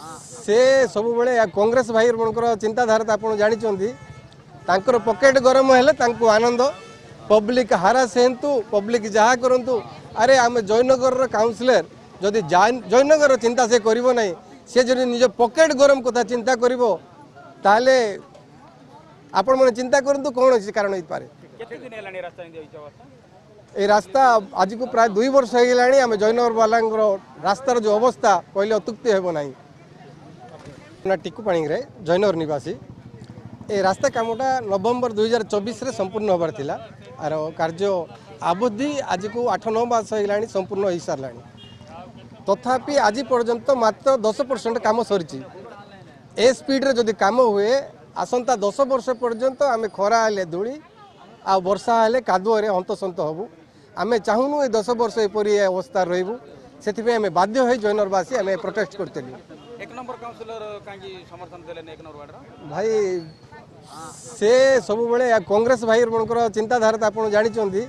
से सब बड़े कांग्रेस भाई मनकर चिंताधारा तो आप जानते पकेट गरम हेले आनंद पब्लिक हारास हेतु पब्लिक जहाँ करूँ अरे आम जयनगर काउंसिलर जदि जयनगर चिंता से करिवो नहीं से जदि निज पकेट गरम कथा चिंता करिवो ताले आपण मन चिंता करंतु कौन अच्छी कारण हो पारे ये रास्ता आज को प्राय 2 वर्ष हो गलानी आम जयनगर वाला रास्तार जो अवस्था कहले अत्युक्ति हेबो नहीं टिकुपाणी रे जयनगर निवासी ए रास्ता कामटा नवंबर 2024 रे संपूर्ण होबार थिला आर कार्य अवधि आज को 8-9 मास हो गलानी संपूर्ण हो सारलानी तथापि आज पर्यंत मात्र 10% काम सरी ए स्पीड रे जदि काम हुए आसंता 10 वर्ष पर्यंत आम खरा हेले धूली आ वर्षा हेले कादुअ रे हंतसंत हबु आम चाहूनु ए 10 वर्ष एपरी अवस्था रहिबु सेथिबे आम बाध्य होई जयनगरवासी आम प्रोटेस्ट करतेलु। एक नंबर काउंसिलर कांगी समर्थन देले एक नंबर वार्ड भाई से सब बड़े कांग्रेस भाई मनकर चिंताधारा तो आप जानते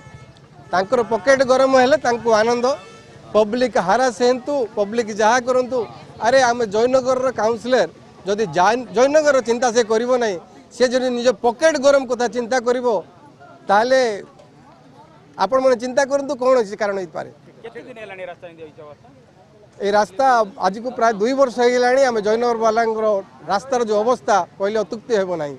पकेट गरम हेले आनंद पब्लिक हारास हेतु पब्लिक जहाँ करूँ अरे आम जयनगर काउंसिलर जदि जयनगर चिंता से करिवो नहीं से जदि निज पकेट गरम कथा चिंता करिवो ताले आपण मन चिंता करंतु कौन अच्छी कारण हो पारे ये रास्ता आज को प्राय 2 वर्ष हो गलानी आम जयनगर वाला रास्तार जो अवस्था कहले अत्युक्ति हेबो नहीं।